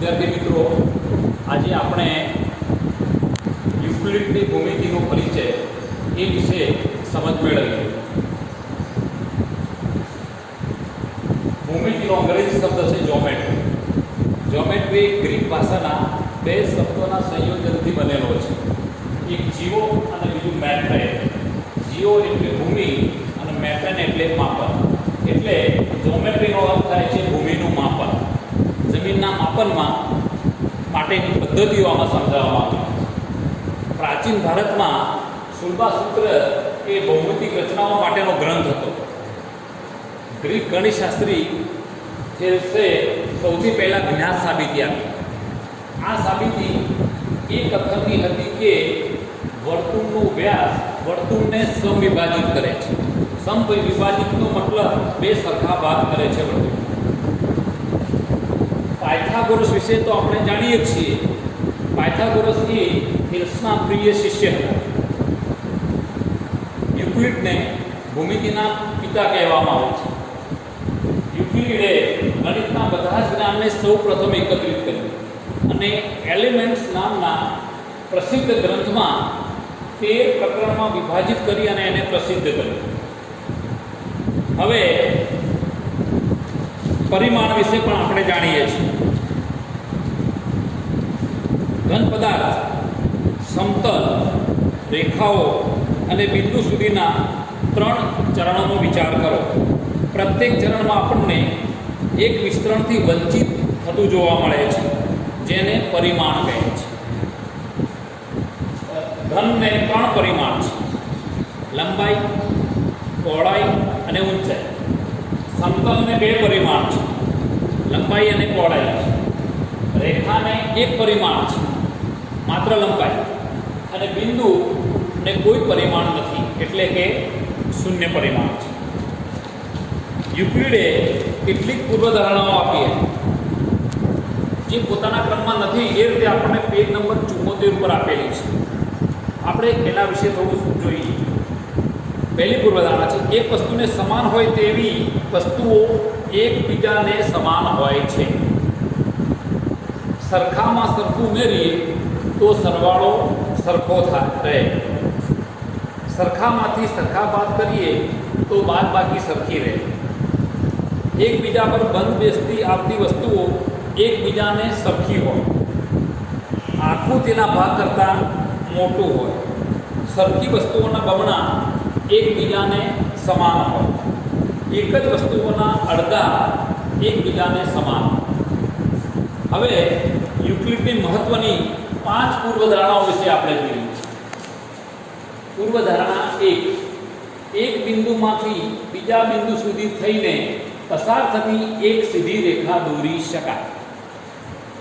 विद्यार्थी मित्रों, आज આપણે યુક્લિડની ભૂમિતિનો પરિચય એ વિશે સમજ મેળવીએ। ભૂમિતિનો અંગ્રેજી શબ્દ છે જ્યોમેટ્રી। જ્યોમેટ્રી ગ્રીક ભાષાના બે શબ્દોના સંયોજનથી બનેલો છે, એક જીઓ અને બીજું મેટ્રેન। જીઓ એટલે ભૂમિ અને મેટ્રેન એટલે માપન। એટલે જ્યોમેટ્રીનો અર્થ થાય છે ભૂમિનું માપન। જમીનના માપનમાં માટેની પદ્ધતિઓ આમાં સમજાવવામાં આવી છે। પ્રાચીન ભારતમાં શુલ્બાસૂત્ર એ ભૌમિતિક રચનાઓ માટેનો ગ્રંથ હતો। ગ્રીક ગણિતશાસ્ત્રી થેલ્સે સૌથી પહેલાં જ્ઞાત સાબિતી આપી। આ સાબિતી એ કથનની હતી કે વર્તુળનો વ્યાસ વર્તુળને સમવિભાજિત કરે છે। સમવિભાજિતનો મતલબ બે સરખા ભાગ કરે છે વર્તુળ। પાયથાગોરસ વિશે તો આપણે જાણીએ છીએ। પાયથાગોરસ એ થેલ્સના પ્રિય શિષ્ય હતા। યુક્લિડને ભૂમિતિના પિતા કહેવામાં આવે છે। યુક્લિડે ગણિતના બધા જ જ્ઞાનને સૌ પ્રથમ એકત્રિત કર્યું અને એલિમેન્ટ્સ નામના પ્રસિદ્ધ ગ્રંથમાં 13 પ્રકરણમાં વિભાજિત કરી અને એને પ્રસિદ્ધ કર્યું। હવે પરિમાણ વિશે પણ આપણે જાણીએ છીએ। ઘન પદાર્થ, સમતલ, રેખાઓ અને બિંદુ સુધીના 3 ચરણોનો વિચાર કરો। પ્રત્યેક ચરણમાં આપણને એક વિસ્તરણથી વંચિત થતું જોવા મળે છે, જેને પરિમાણ કહે છે। ઘનને 3 પરિમાણ છે: લંબાઈ, પહોળાઈ અને ઊંચાઈ। સમતલને 2 પરિમાણ છે: લંબાઈ અને પહોળાઈ। રેખાને 1 પરિમાણ છે, માત્ર લંબાઈ, અને બિંદુને કોઈ પરિમાણ નથી, એટલે કે 0 પરિમાણ છે। યુક્લિડે કેટલીક પૂર્વધારણાઓ આપી જે પોતાના ક્રમમાં નથી, એ રીતે આપણને પેજ નંબર 74 ઉપર આપેલી છે। આપણે એના વિશે થોડું જોઈએ। પહેલી પૂર્વધારણા છે: એક વસ્તુને સમાન હોય તેવી વસ્તુઓ એકબીજાને સમાન હોય છે। સરખામાં સરખું ઉમેરીએ તો સરવાળો સરખો રહે। સરખામાંથી સરખા બાદ કરીએ તો બાદબાકી સરખી રહે। એકબીજા પર બંધ બેસતી આવતી વસ્તુઓ એકબીજાને સરખી હોય। આખું તેના ભાગ કરતાં મોટું હોય। સરખી વસ્તુઓના બમણા એકબીજાને સમાન હોય। એક જ વસ્તુઓના અડધા એકબીજાને સમાન હોય। હવે યુક્લિડની મહત્વની 5 પૂર્વધારણાઓ વિશે આપણે જોઈએ। પૂર્વધારણા 1: એક બિંદુમાંથી બીજા બિંદુ સુધી થઈને પસાર થતી એક સીધી રેખા દોરી શકાય।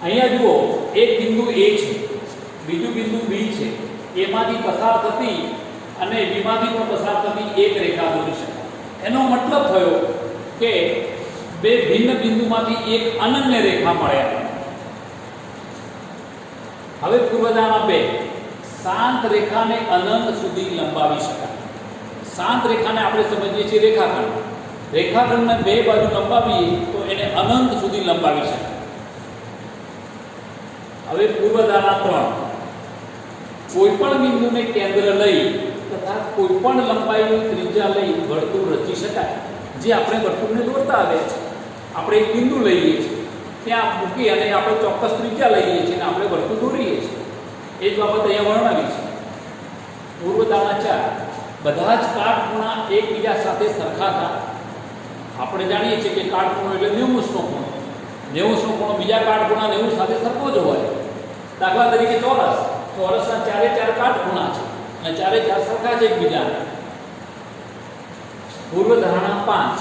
અહીંયા જુઓ, એક બિંદુ A છે, બીજું બિંદુ B છે, એમાંથી પસાર થતી અને બીમાંથી પણ પસાર થતી એક રેખા દોરી શકાય। એનો મતલબ થયો કે બે ભિન્ન બિંદુમાંથી એક અનન્ય રેખા મળે। હવે પૂર્વધારણા 2: શાંત રેખાને અનંત સુધી લંબાવી શકાય। શાંત રેખાને આપણે સમજીએ છીએ રેખાખંડ। રેખાખંડને 2 બાજુ લંબાવીએ તો એને અનંત સુધી લંબાવી શકાય। હવે પૂર્વધારણા 3: કોઈપણ બિંદુને કેન્દ્ર લઈ તથા કોઈપણ લંબાઈની ત્રિજ્યા લઈ વર્તુળ રચી શકાય। જે આપણે વર્તુળને દોરતા આવે છે, આપણે એક બિંદુ લઈએ છીએ, ત્યાં મૂકી અને આપણે ચોક્કસ ત્રિજ્યા લઈએ છીએ અને આપણે વર્તુળ દોરીએ છીએ। એ જ બાબત અહીંયા વર્ણવી છે। પૂર્વધારણા 4: બધા જ કાટખૂણા એકબીજા સાથે સરખા થાય। આપણે જાણીએ છીએ કે કાટખૂણો એટલે 90°નો ખૂણો। 90°નો ખૂણો બીજા કાટખૂણા 90 સાથે સરખો જ હોય। દાખલા તરીકે ચોરસ, ચોરસના 4 કાટખૂણા છે અને 4 સરખા છે એકબીજાને। પૂર્વધારણા 5: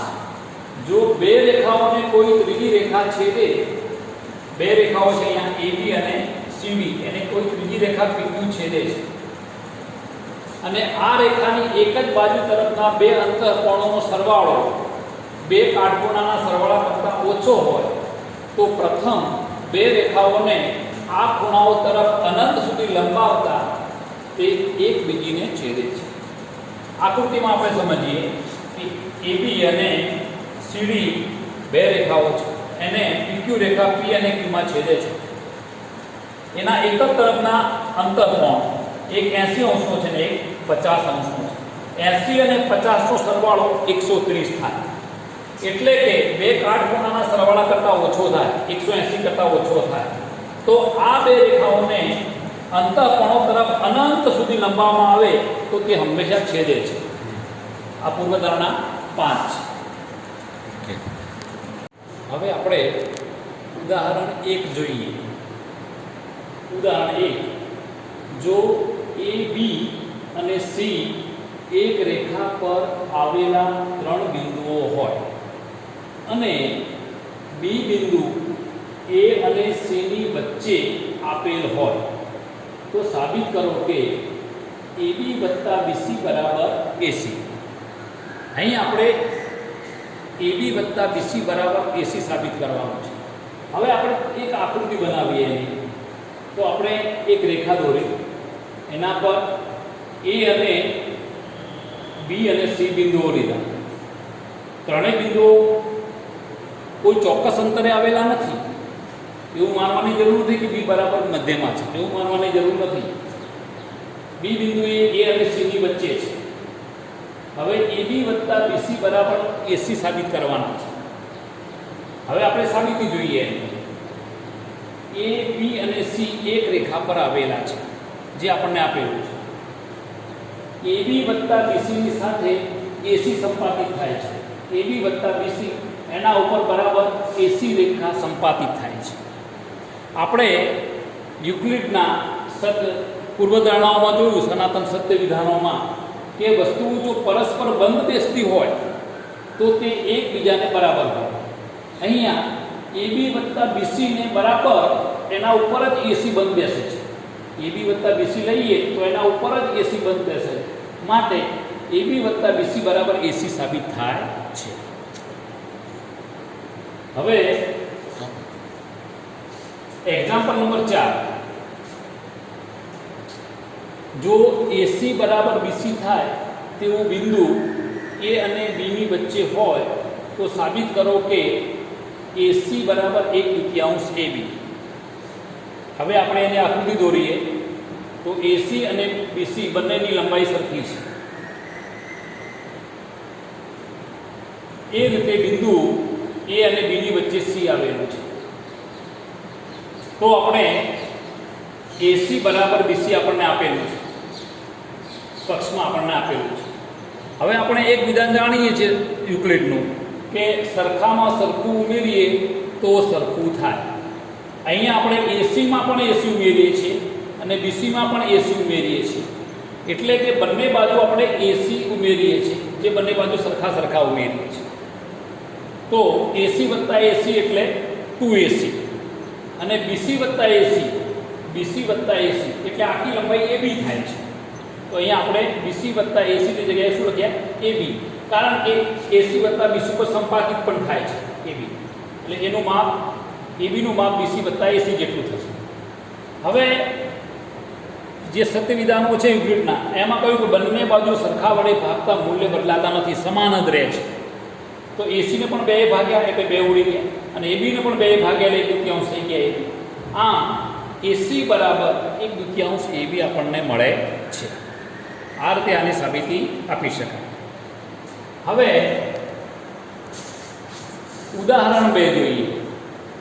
જો 2 રેખાઓને કોઈ ત્રીજી રેખા છેદે, 2 રેખાઓ છે અહીંયા AB અને CD, એને કોઈ ત્રીજી રેખા PQ છેદે છે અને આ રેખાની એક જ બાજુ તરફના 2 અંતઃકોણોનો સરવાળો 2 કાટખૂણાના સરવાળા કરતાં ઓછો હોય તો પ્રથમ 2 રેખાઓને આ ખૂણાઓ તરફ અનંત સુધી લંબાવતા તે એકબીજીને છેદે છે। આકૃતિમાં આપણે સમજીએ કે AB અને CD 2 રેખાઓ છે, એને PQ રેખા P અને Q માં છેદે છે। એના એક જ તરફના અંતરકોણ એક 80 અંશનો છે ને એક 50 અંશનો છે. 80 અને 50 નો સરવાળો 130 થાય. એટલે કે બે કાટખૂણાના સરવાળા કરતાં ઓછો થાય, 180 કરતાં ઓછો થાય. તો આ બે રેખાઓને અંતઃકોણો તરફ અનંત સુધી લંબાવવામાં આવે તો તે હંમેશા છેદે છે. આ પૂર્વધારણા 5 છે. હવે આપણે ઉદાહરણ 1 જોઈએ. ઉદાહરણ 1, જો AB અને C એક રેખા પર આવેલા 3 બિંદુઓ હોય અને B બિંદુ A અને C ની વચ્ચે આપેલ હોય તો સાબિત કરો કે AB + BC બરાબર AC. અહીં આપણે AB + BC બરાબર AC સાબિત કરવાનું છે. હવે આપણે એક આકૃતિ બનાવીએ એની. તો આપણે એક રેખા દોરી, એના પર A અને B અને C બિંદુઓ લીધા. ત્રણેય બિંદુઓ કોઈ ચોક્કસ અંતરે આવેલા નથી. એવું માનવાની જરૂર નથી કે B બરાબર મધ્યમાં છે, એવું માનવાની જરૂર નથી. B બિંદુ એ A અને C ની વચ્ચે છે. હવે AB + BC બરાબર AC સાબિત કરવાનું છે. હવે આપણે સાબિતી જોઈએ. A, B અને C એક રેખા પર આવેલા છે જે આપણને આપેલું છે. AB + BC ની સાથે AC સંપાતિત થાય છે. AB + BC એના ઉપર બરાબર AC રેખા સંપાતિત થાય છે. આપણે યુક્લિડના પૂર્વધારણાઓમાં જોયું, સનાતન સત્ય વિધાનોમાં, કે વસ્તુઓ જો પરસ્પર બંધ બેસતી હોય તો તે એકબીજાને બરાબર હોય. અહીંયા AB + BC ને બરાબર એના ઉપર જ AC બંધ બેસે છે. AB + BC લઈએ તો એના ઉપર જ AC બંધ બેસે છે. માટે AB + BC બરાબર AC સાબિત થાય છે. હવે એક્ઝામ્પલ નંબર 4, જો AC બરાબર BC થાય તેવું બિંદુ A અને B ની વચ્ચે હોય તો સાબિત કરો કે AC બરાબર 1/2 AB. હવે આપણે એને આકૃતિ દોરીએ તો AC અને BC બંનેની લંબાઈ સરખી છે. એ રીતે બિંદુ A અને B ની વચ્ચે C આવેલું છે. તો આપણે AC બરાબર BC આપણને આપેલું છે, પક્ષમાં આપણને આપેલું છે. હવે આપણે એક વિધાન જાણીએ છીએ યુક્લિડનું કે સરખામાં સરખું ઉમેરીએ તો સરખું થાય. અહીંયા આપણે AC માં પણ AC ઉમેરીએ છીએ અને BC માં પણ AC ઉમેરીએ છીએ. એટલે કે બંને બાજુ આપણે AC ઉમેરીએ છીએ, જે બંને બાજુ સરખા ઉમેરીએ છીએ. તો AC + AC એટલે 2AC અને BC + AC એટલે આખી લંબાઈ AB થાય છે. તો અહીંયા આપણે BC + AC ની જગ્યાએ શું લખ્યા? AB. કારણ કે AC + BC પર સંપાતિત પણ થાય છે AB. એટલે એનું માપ AB નું માપ BC + AC જેટલું થશે. હવે જે સત્ય વિધાનો છે યુક્લિડના, એમાં કહ્યું કે બંને બાજુ સરખા વડે ભાગતા મૂલ્ય બદલાતા નથી, સમાન જ રહે છે. તો AC ને પણ 2 ભાગ્યા એટલે 2 ઉડી ગયા અને AB ને પણ 2 ભાગ્યા એટલે 1/2 થઈ ગયા AB. આમ AC બરાબર 1/2 AB આપણને મળે છે. આ રીતે આની સાબિતી આપી શકાય. હવે ઉદાહરણ 2 જોઈએ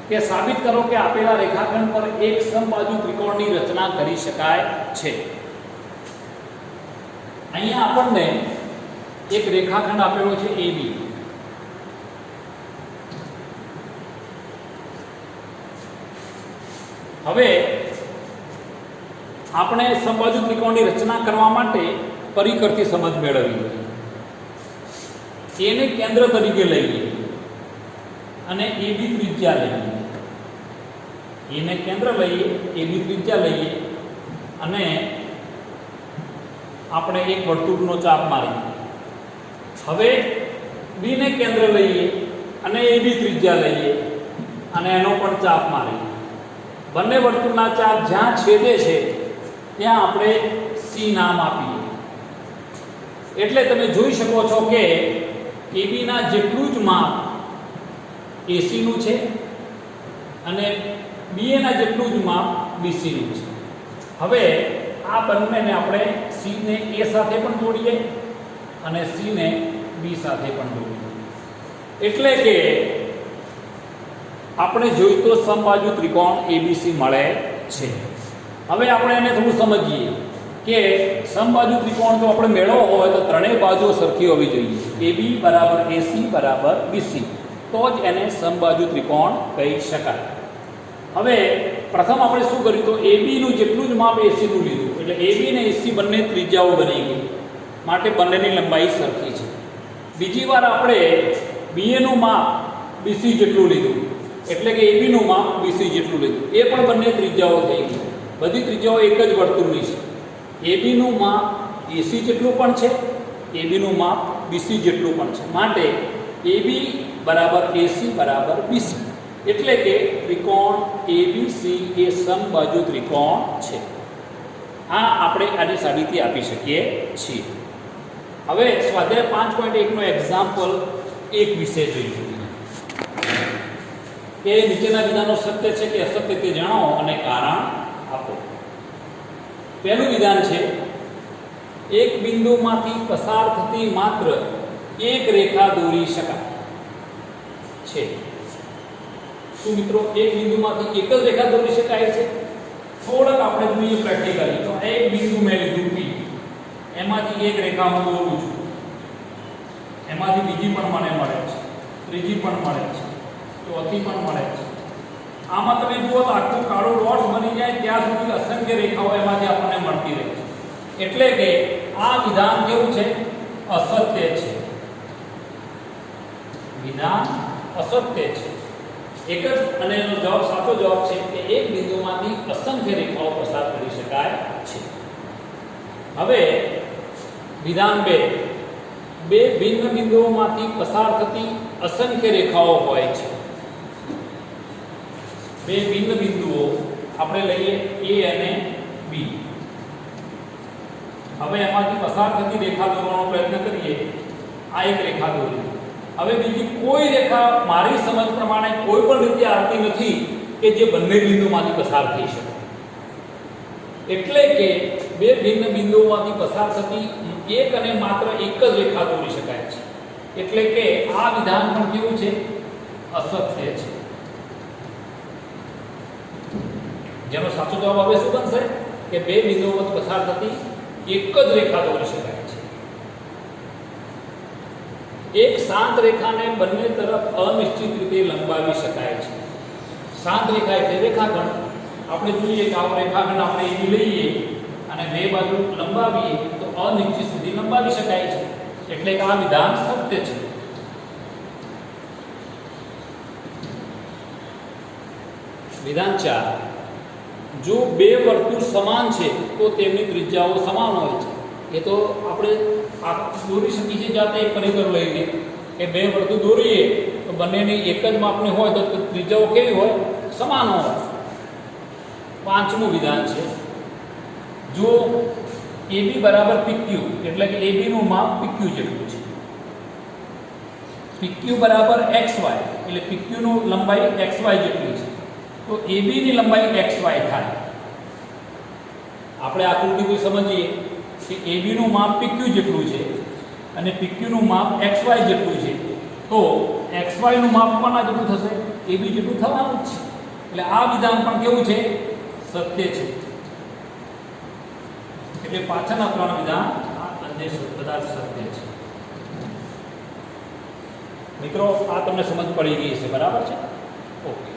કે સાબિત કરો કે આપેલા રેખાખંડ પર એક સમબાજુ ત્રિકોણની રચના કરી શકાય છે. અહીંયા આપણને એક રેખાખંડ આપેલો છે AB. હવે આપણે સમબાજુ ત્રિકોણની રચના કરવા માટે પરિકરથી સમજ મેળવવી. એને કેન્દ્ર તરીકે લઈએ અને AB ત્રિજ્યા લઈએ. એને કેન્દ્ર લઈએ, AB ત્રિજ્યા લઈએ અને આપણે એક વર્તુળનો ચાપ મારીએ. હવે B ને કેન્દ્ર લઈએ અને AB ત્રિજ્યા લઈએ અને એનો પણ ચાપ મારીએ. બંને વર્તુળના ચાપ જ્યાં છેદે છે ત્યાં આપણે C નામ આપીએ. એટલે તમે જોઈ શકો છો કે AB ના જેટલું જ માપ AC નું છે અને BA ના જેટલું જ માપ BC નું છે. હવે આ બંનેને આપણે C ને A સાથે પણ જોડીએ અને C ને B સાથે પણ જોડીએ. એટલે કે આપણે જોઈ તો સમબાજુ ત્રિકોણ ABC મળે છે. હવે આપણે એને થોડું સમજીએ કે સમબાજુ ત્રિકોણ જો આપણે મેળવવો હોય તો ત્રણેય બાજુઓ સરખી હોવી જોઈએ. AB બરાબર AC બરાબર BC, તો જ એને સમબાજુ ત્રિકોણ કહી શકાય. હવે પ્રથમ આપણે શું કર્યું તો AB નું જેટલું જ માપ AC નું લીધું, એટલે AB ને AC બંને ત્રિજ્યાઓ બની ગઈ, માટે બંનેની લંબાઈ સરખી છે. બીજી વાર આપણે BA નું માપ BC જેટલું લીધું, એટલે કે AB નું માપ BC જેટલું લીધું, એ પણ બંને ત્રિજ્યાઓ થઈ ગઈ. બધી ત્રિજ્યાઓ એક જ વર્તુળની છે. AB નું માપ AC જેટલું પણ છે, AB નું માપ BC જેટલું પણ છે, માટે AB બરાબર AC બરાબર BC, એટલે કે ત્રિકોણ ABC એ સમબાજુ ત્રિકોણ છે. આ આપણે આની સાબિતી આપી શકીએ છીએ. હવે સ્વાધ્યાય 5.1 નો એક્ઝામ્પલ 1 વિશે જોઈએ કે નીચેના વિધાનો સત્ય છે કે અસત્ય તે જણાવો અને કારણ આપો. પહેલું વિધાન છે, એક બિંદુમાંથી પસાર થતી માત્ર એક રેખા દોરી શકાય છે. શું મિત્રો એક બિંદુમાંથી એક જ રેખા દોરી શકાય છે? થોડાક આપણે જોઈએ પ્રેક્ટિકલી. તો એક બિંદુ મેં લીધું P, એમાંથી એક રેખા હું દોરું છું, એમાંથી બીજી પણ મને મળે છે, ત્રીજી પણ મળે છે, ચોથી પણ મળે છે. આમાં તમે જુઓ તો આખું કાળો ડોટ બની જાય ત્યાં સુધી અસંખ્ય રેખાઓ એમાંથી આપણને મળતી રહે છે. એટલે કે આ વિધાન કેવું છે? અસત્ય છે. વિધાન અસત્ય છે. એક જ, અને એનો જવાબ સાચો જવાબ છે કે એક બિંદુમાંથી અસંખ્ય રેખાઓ પસાર કરી શકાય છે. હવે વિધાન 2, બે ભિન્ન બિંદુઓમાંથી પસાર થતી અસંખ્ય રેખાઓ હોય છે. બે ભિન્ન બિંદુઓ આપણે લઈએ A અને B. હવે એમાંથી પસાર થતી રેખા દોરવાનો પ્રયત્ન કરીએ. આ એક રેખા દોરી. હવે બીજી કોઈ રેખા મારી સમજ પ્રમાણે કોઈ પણ રીતે આવતી નથી કે જે બંને બિંદુમાંથી પસાર થઈ શકે. એટલે કે બે ભિન્ન બિંદુઓમાંથી પસાર થતી એક અને માત્ર એક જ રેખા દોરી શકાય છે. એટલે કે આ વિધાન પણ કેવું છે? અસત્ય છે. જેનો સાચો જવાબ હવે શું બનશે કે બે બિંદુઓમાંથી પસાર થતી એક જ રેખા દોરી શકાય છે. એક શાંત રેખાને બંને તરફ અનિશ્ચિત રીતે લંબાવી શકાય છે. શાંત રેખા એટલે રેખાખંડ. આપણે જોઈએ કે આવો રેખાખંડ આપણે એવી લઈએ અને બે બાજુ લંબાવીએ તો અનિશ્ચિત સુધી લંબાવી શકાય છે. એટલે કે આ વિધાન સત્ય છે. વિધાન 4, જો બે વર્તુળ સમાન છે તો તેમની ત્રિજ્યાઓ સમાન હોય છે. એ તો આપણે દોરી શકીએ છીએ જાતે એક પરિકર લઈને કે બે વર્તુળ દોરીએ તો બંનેની એક જ માપની હોય તો ત્રિજ્યાઓ કેવી હોય? સમાન હોય. પાંચમું વિધાન છે, જો AB બરાબર PQ, એટલે કે AB નું માપ PQ જેટલું છે. PQ બરાબર XY, એટલે PQ નું લંબાઈ XY જેટલી છે, તો AB ની લંબાઈ XY થાય. આપણે આકૃતિ સમજીએ કે AB નું માપ PQ જેટલું છે અને PQ નું માપ XY જેટલું છે, તો XY નું માપ કોના જેટલું થશે? AB જેટલું થવાનું જ છે. એટલે આ વિધાન પણ કેવું છે? સત્ય છે. એટલે પાછળના ત્રણ વિધાન આ બંને બધા સત્ય છે. મિત્રો આ તમને સમજ પડી ગઈ છે, બરાબર છે? ઓકે.